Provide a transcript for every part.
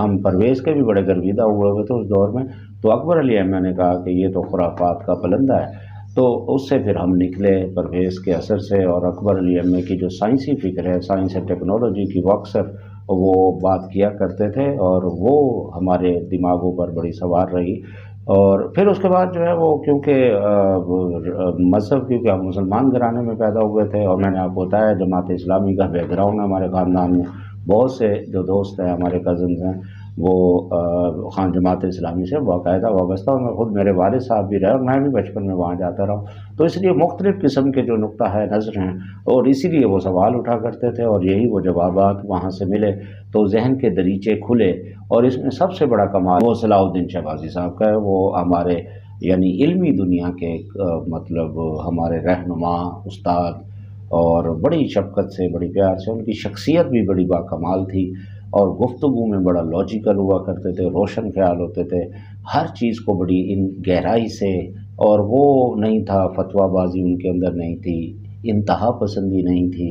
ہم پرویز کے بھی بڑے گرویدہ ہوئے ہوئے تھے اس دور میں، تو اکبر علی احمد نے کہا کہ یہ تو خرافات کا پلندہ ہے، تو اس سے پھر ہم نکلے پرویز کے اثر سے، اور اکبر علی احمد کی جو سائنسی فکر ہے، سائنس اینڈ ٹیکنالوجی کی، وہ اکثر وہ بات کیا کرتے تھے اور وہ ہمارے دماغوں پر بڑی سوار رہی۔ اور پھر اس کے بعد جو ہے وہ کیونکہ مذہب، کیونکہ ہم مسلمان گھرانے میں پیدا ہوئے تھے، اور میں نے آپ کو بتایا جماعت اسلامی کا بیک گراؤنڈ ہے ہمارے خاندان میں، بہت سے جو دوست ہیں ہمارے کزنز ہیں وہ خان جماعت اسلامی سے باقاعدہ وابستہ، اور میں خود، میرے والد صاحب بھی رہے اور میں بھی بچپن میں وہاں جاتا رہا ہوں، تو اس لیے مختلف قسم کے جو نقطہ ہے نظر ہیں، اور اسی لیے وہ سوال اٹھا کرتے تھے اور یہی وہ جوابات وہاں سے ملے، تو ذہن کے دریچے کھلے۔ اور اس میں سب سے بڑا کمال وہ صلاح الدین شہبازی صاحب کا ہے، وہ ہمارے یعنی علمی دنیا کے مطلب ہمارے رہنما استاد، اور بڑی شفقت سے، بڑی پیار سے، ان کی شخصیت بھی بڑی باکمال تھی، اور گفتگو میں بڑا لاجیکل ہوا کرتے تھے، روشن خیال ہوتے تھے، ہر چیز کو بڑی ان گہرائی سے، اور وہ نہیں تھا فتویٰ بازی ان کے اندر نہیں تھی، انتہا پسندی نہیں تھی،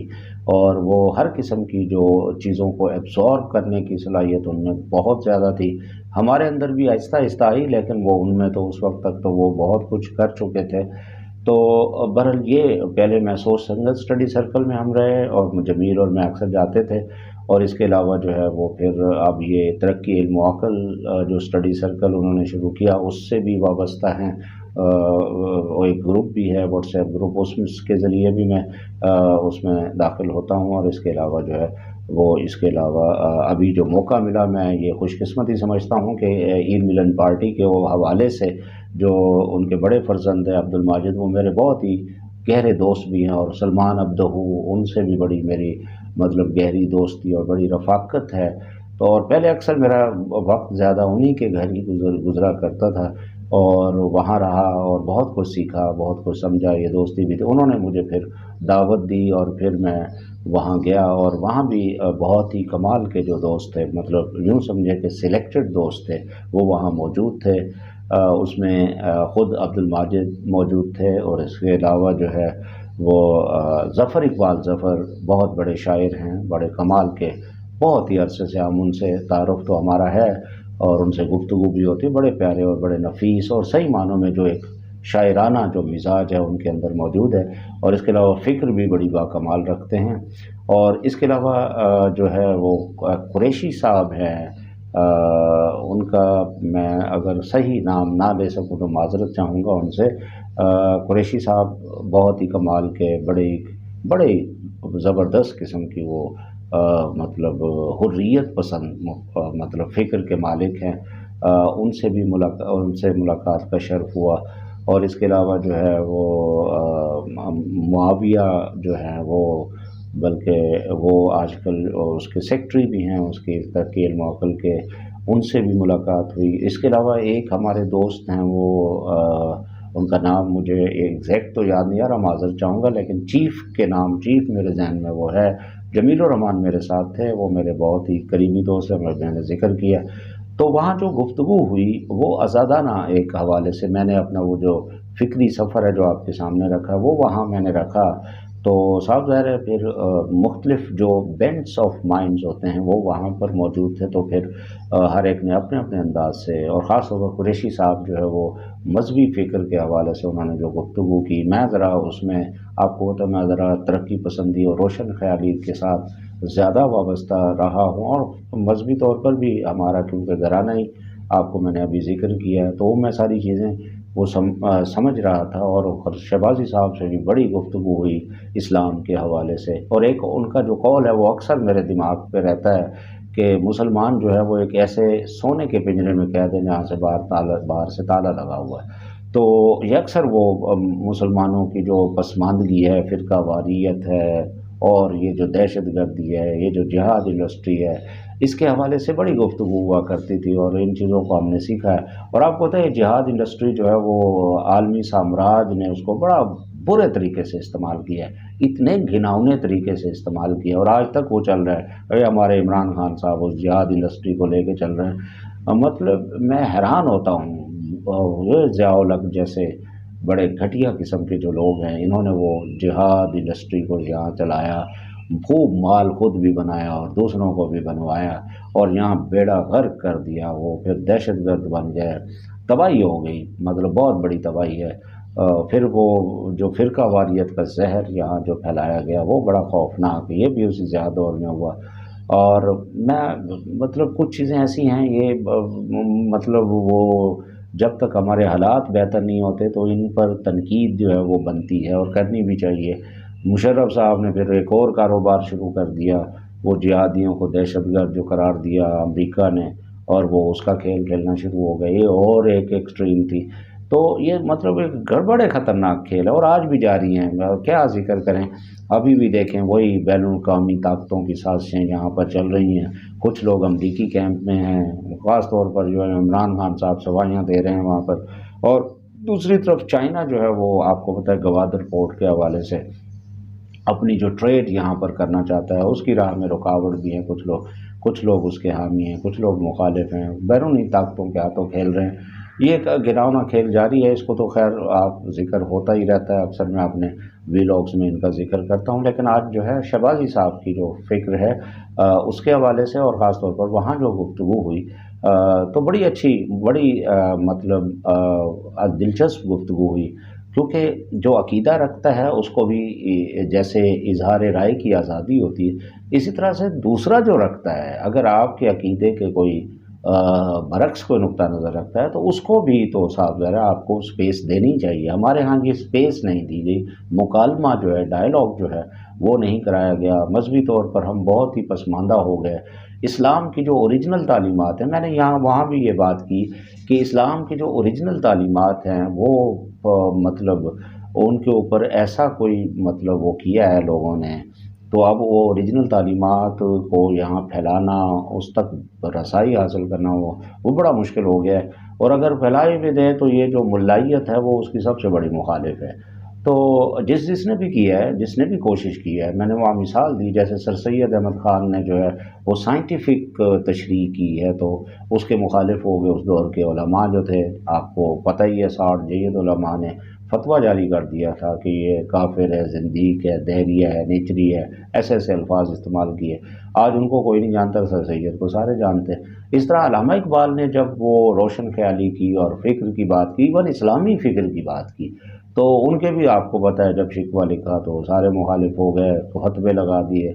اور وہ ہر قسم کی جو چیزوں کو ایبزارب کرنے کی صلاحیت ان میں بہت زیادہ تھی، ہمارے اندر بھی آہستہ آہستہ آئی، لیکن وہ ان میں تو اس وقت تک تو وہ بہت کچھ کر چکے تھے۔ تو بہرحال یہ پہلے میں سوچ سنگت اسٹڈی سرکل میں ہم رہے، اور جمیل اور میں اکثر جاتے تھے، اور اس کے علاوہ جو ہے وہ پھر اب یہ ترقی علم و عقل جو اسٹڈی سرکل انہوں نے شروع کیا، اس سے بھی وابستہ ہیں، وہ ایک گروپ بھی ہے واٹس ایپ گروپ، اس کے ذریعے بھی میں اس میں داخل ہوتا ہوں، اور اس کے علاوہ جو ہے وہ اس کے علاوہ ابھی جو موقع ملا، میں یہ خوش قسمتی سمجھتا ہوں کہ عید ملن پارٹی کے وہ حوالے سے جو ان کے بڑے فرزند ہیں عبد الماجد، وہ میرے بہت ہی گہرے دوست بھی ہیں، اور سلمان عبدہ، ان سے بھی بڑی میری مطلب گہری دوستی اور بڑی رفاقت ہے، تو اور پہلے اکثر میرا وقت زیادہ انہی کے گھر ہی گزرا کرتا تھا، اور وہاں رہا اور بہت کچھ سیکھا، بہت کچھ سمجھا، یہ دوستی بھی تھی، انہوں نے مجھے پھر دعوت دی اور پھر میں وہاں گیا، اور وہاں بھی بہت ہی کمال کے جو دوست تھے، مطلب یوں سمجھے کہ سلیکٹڈ دوست تھے، وہ وہاں موجود تھے، اس میں خود عبد الماجد موجود تھے، اور اس کے علاوہ جو ہے وہ ظفر اقبال ظفر بہت بڑے شاعر ہیں، بڑے کمال کے، بہت ہی عرصے سے ہم ان سے تعارف تو ہمارا ہے، اور ان سے گفتگو بھی ہوتی، بڑے پیارے اور بڑے نفیس، اور صحیح معنوں میں جو ایک شاعرانہ جو مزاج ہے ان کے اندر موجود ہے، اور اس کے علاوہ فکر بھی بڑی باکمال رکھتے ہیں۔ اور اس کے علاوہ جو ہے وہ قریشی صاحب ہیں، ان کا میں اگر صحیح نام نہ لے سکوں تو معذرت چاہوں گا ان سے۔ قریشی صاحب بہت ہی کمال کے، بڑے زبردست قسم کی وہ مطلب حریت پسند مطلب فکر کے مالک ہیں، ان سے ملاقات کا شرف ہوا۔ اور اس کے علاوہ جو ہے وہ معاویہ جو ہیں وہ، بلکہ وہ آج کل اس کے سیکٹری بھی ہیں، اس کی ترقی علم و عقل کے، ان سے بھی ملاقات ہوئی۔ اس کے علاوہ ایک ہمارے دوست ہیں، وہ ان کا نام مجھے ایگزیکٹ تو یاد نہیں آ رہا، معذرت چاہوں گا، لیکن چیف میرے ذہن میں وہ ہے، جمیل الرحمان میرے ساتھ تھے، وہ میرے بہت ہی قریبی دوست ہیں، میں نے ذکر کیا۔ تو وہاں جو گفتگو ہوئی وہ آزادانہ ایک حوالے سے، میں نے اپنا وہ جو فکری سفر ہے جو آپ کے سامنے رکھا، وہ وہاں میں نے رکھا، تو صاحب ظاہر ہے پھر مختلف جو بینڈس آف مائنڈز ہوتے ہیں وہ وہاں پر موجود تھے، تو پھر ہر ایک نے اپنے اپنے انداز سے، اور خاص طور پر قریشی صاحب جو ہے وہ مذہبی فکر کے حوالے سے انہوں نے جو گفتگو کی، میں ذرا اس میں آپ کو میں ذرا ترقی پسندی اور روشن خیالی کے ساتھ زیادہ وابستہ رہا ہوں، اور مذہبی طور پر بھی ہمارا کیونکہ گھرانہ ہی آپ کو میں نے ابھی ذکر کیا ہے، تو میں ساری چیزیں وہ سمجھ رہا تھا، اور شہبازی صاحب سے بھی بڑی گفتگو ہوئی اسلام کے حوالے سے۔ اور ایک ان کا جو قول ہے وہ اکثر میرے دماغ پہ رہتا ہے کہ مسلمان جو ہے وہ ایک ایسے سونے کے پنجرے میں قید ہے جہاں سے باہر سے تالا لگا ہوا ہے، تو یہ اکثر وہ مسلمانوں کی جو پسماندگی ہے، فرقہ واریت ہے، اور یہ جو دہشت گردی ہے، یہ جو جہاد انڈسٹری ہے، اس کے حوالے سے بڑی گفتگو ہوا کرتی تھی، اور ان چیزوں کو ہم نے سیکھا ہے۔ اور آپ کو پتہ ہے جہاد انڈسٹری جو ہے وہ عالمی سامراج نے اس کو بڑا برے طریقے سے استعمال کیا ہے، اتنے گھناؤنے طریقے سے استعمال کیا، اور آج تک وہ چل رہا ہے۔ ہمارے عمران خان صاحب اس جہاد انڈسٹری کو لے کے چل رہے ہیں، مطلب میں حیران ہوتا ہوں، یہ ضیاء الحق جیسے بڑے گھٹیا قسم کے جو لوگ ہیں، انہوں نے وہ جہاد انڈسٹری کو یہاں چلایا، खूब माल खुद भी बनाया और दूसरों को भी बनवाया, और यहाँ बेड़ा गर्क कर दिया। वो फिर दहशत गर्द बन गए, तबाही हो गई, मतलब बहुत बड़ी तबाही है। फिर वो जो फ़िरका वारियत का ज़हर यहाँ जो फैलाया गया वो बड़ा ख़ौफ़नाक, ये भी उसी ज़िया दौर में हुआ। और मैं मतलब कुछ चीज़ें ऐसी हैं ये मतलब वो जब तक हमारे हालात बेहतर नहीं होते तो इन पर तनकीद जो है वो बनती है और करनी भी चाहिए। मुशर्रफ साहब ने फिर एक और कारोबार शुरू कर दिया, वो जिहादियों को दहशतगर्द जो करार दिया अमेरिका ने, और वो उसका खेल खेलना शुरू हो गए। ये और एक एक्सट्रीम थी। तो ये मतलब एक गड़बड़े ख़तरनाक खेल है और आज भी जारी हैं। क्या ज़िक्र करें, अभी भी देखें वही बैनुल अक़वामी ताकतों की साजिशें यहाँ पर चल रही हैं। कुछ लोग अमरीकी कैंप में हैं, ख़ास तौर पर जो है इमरान खान साहब सवाइयाँ दे रहे हैं वहाँ पर, और दूसरी तरफ चाइना जो है वो आपको पता है गवादर पोर्ट के हवाले से अपनी जो ट्रेड यहाँ पर करना चाहता है उसकी राह में रुकावट भी है। कुछ लोग उसके हामी हैं, कुछ लोग मुखालिफ हैं, बैरूनी ताकतों के हाथों खेल रहे हैं। ये एक घिनौना खेल जारी है। इसको तो खैर आप जिक्र होता ही रहता है, अक्सर मैं अपने वीलॉग्स में इनका जिक्र करता हूँ। लेकिन आज जो है शहबाजी साहब की जो फ़िक्र है उसके हवाले से, और ख़ास तौर पर वहाँ जो गुफ्तगू हुई तो बड़ी अच्छी, बड़ी मतलब दिलचस्प गुफ्तगू हुई, क्योंकि जो अकीदा रखता है उसको भी जैसे इजहार राय की आज़ादी होती है, इसी तरह से दूसरा जो रखता है, अगर आपके अकीदे के कोई बरक्स कोई नुक्ता नज़र रखता है तो उसको भी तो साफ ज़रा आपको स्पेस देनी चाहिए। हमारे यहाँ ये स्पेस नहीं दी गई, मुकालमा जो है, डायलॉग जो है वो नहीं कराया गया। मजहबी तौर पर हम बहुत ही पसमानदा हो गए। इस्लाम की जो ओरिजिनल तालीमात हैं, मैंने यहाँ वहाँ भी ये बात की कि इस्लाम की जो ओरिजिनल तालीमात हैं वो मतलब उनके ऊपर ऐसा कोई मतलब वो किया है लोगों ने, तो अब वो ओरिजिनल तालीमात को यहाँ फैलाना, उस तक रसाई हासिल करना वो बड़ा मुश्किल हो गया है। और अगर फैलाई भी दे तो ये जो मुल्लाइयत है वो उसकी सबसे बड़ी मुखालिफ है। तो जिसने भी किया है, जिसने भी कोशिश की है, मैंने वहाँ मिसाल दी, जैसे सर सैयद अहमद ख़ान ने जो है वो साइंटिफिक तशरीह की है, तो उसके मुखालिफ हो गए उस दौर के उलमा जो थे। आपको पता ही है 60 जय्यद उलमा ने फतवा जारी कर दिया था कि ये काफिर है, जिंदीक है, दहरिया है, नेचरी है, ऐसे ऐसे अल्फाज इस्तेमाल किए। आज उनको कोई नहीं जानता, सर सैयद को सारे जानते हैं। इस तरह अल्लामा इकबाल ने जब वो रोशन ख्याली की और फ़िक्र की बात की, इवन इस्लामी फ़िक्र की बात की, तो उनके भी आपको पता है जब शिकवा लिखा तो सारे मुखालिफ हो गए, तो हतबे लगा दिए।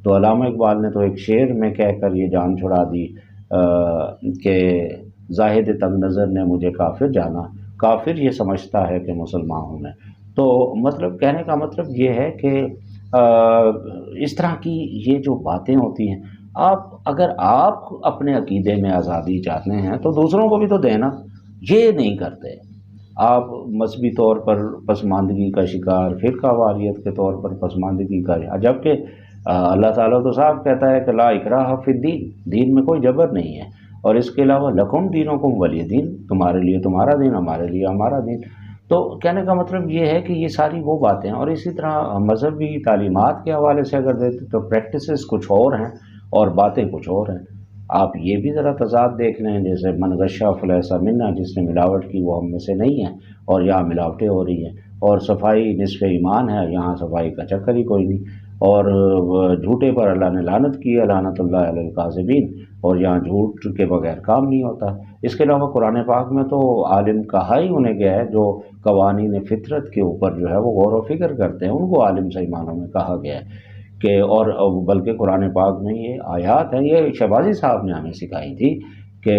तो अल्लामा इकबाल ने तो एक शेर में कहकर ये जान छुड़ा दी कि जाहिद तंग नज़र ने मुझे काफिर जाना, काफिर ये समझता है कि मुसलमान हूँ मैं। तो मतलब कहने का मतलब ये है कि इस तरह की ये जो बातें होती हैं, आप अगर आप अपने अकीदे में आज़ादी चाहते हैं तो दूसरों को भी तो देना, ये नहीं करते। आप मजहबी तौर पर पसमानदगी का शिकार, फ़िरका वारियत के तौर पर पसमानदगी का, जबकि अल्लाह ताला तो साफ कहता है कि ला इकराह फिद्दीन, दीन में कोई जबर नहीं है। और इसके अलावा लकुम दीनुकुम वलिय दीन, तुम्हारे लिए तुम्हारा दीन, हमारे लिए हमारा दीन। तो कहने का मतलब ये है कि ये सारी वो बातें हैं। और इसी तरह मजहबी तालीमात के हवाले से अगर देखें तो प्रैक्टिसेस कुछ और हैं और बातें कुछ और हैं। आप ये भी ज़रा तज़ाद देख लें, जैसे मनगशा फलैसा मिन्ना, जिसने मिलावट की वो हम में से नहीं है, और यहाँ मिलावटें हो रही हैं। और सफाई निसफ़ ईमान है, यहाँ सफाई का चक्कर ही कोई नहीं। और झूठे पर अल्लाह ने लानत की है, लानतुल्लाह अलल काज़िबीन, और यहाँ झूठ के बगैर काम नहीं होता। इसके अलावा कुरान पाक में तो आलिम कहा ही उन्हें गया है जो कवानीन फितरत के ऊपर जो है वो गौर व फिक्र करते हैं, उनको आलिम सही मानों में कहा गया है कि, और बल्कि कुरान पाक में ये आयात है, ये शहबाजी साहब ने हमें सिखाई थी कि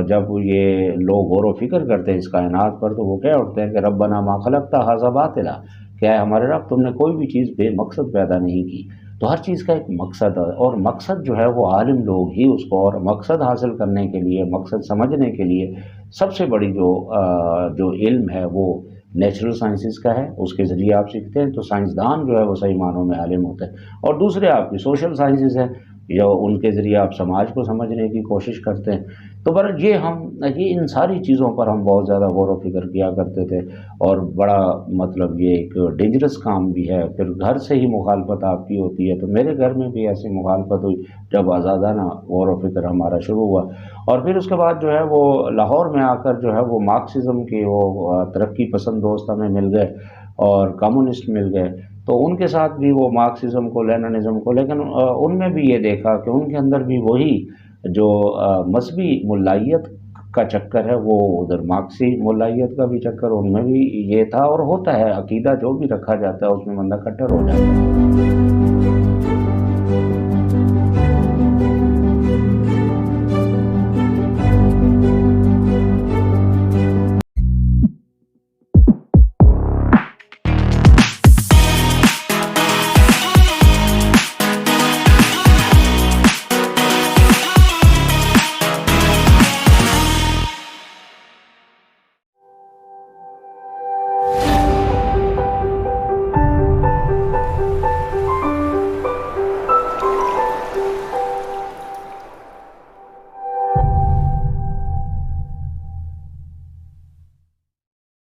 जब ये लोग गौर व फिक्र करते हैं इस कायनात पर, तो वो कह उठते हैं कि रब्बना मा खलक़्ता हाज़ा बातिला, क्या है हमारे रब, तुमने कोई भी चीज़ बेमकसद पैदा नहीं की। तो हर चीज़ का एक मकसद है, और मकसद जो है वो आलिम लोग ही उसको, और मकसद हासिल करने के लिए, मकसद समझने के लिए सबसे बड़ी जो इल्म है वो नेचुरल साइंसेस का है, उसके ज़रिए आप सीखते हैं। तो साइंसदान जो है वो सही मानों में आलिम होते हैं। और दूसरे आपकी सोशल साइंसेस हैं, या उनके ज़रिए आप समाज को समझने की कोशिश करते हैं। तो पर ये इन सारी चीज़ों पर हम बहुत ज़्यादा गौर व फिक्र किया करते थे, और बड़ा मतलब ये एक डेंजरस काम भी है। फिर घर से ही मुखालफत आपकी होती है, तो मेरे घर में भी ऐसी मुखालफत हुई जब आज़ादाना गौर व फिक्र हमारा शुरू हुआ। और फिर उसके बाद जो है वो लाहौर में आकर जो है वो मार्क्सिज़म के वो तरक्की पसंद दोस्त हमें मिल गए और कम्युनिस्ट मिल गए। تو ان کے ساتھ بھی وہ مارکسزم کو لیننزم کو، لیکن ان میں بھی یہ دیکھا کہ ان کے اندر بھی وہی جو مذہبی ملائیت کا چکر ہے، وہ ادھر مارکسی ملائیت کا بھی چکر ان میں بھی یہ تھا، اور ہوتا ہے عقیدہ جو بھی رکھا جاتا ہے اس میں بندہ کٹر ہو جاتا ہے۔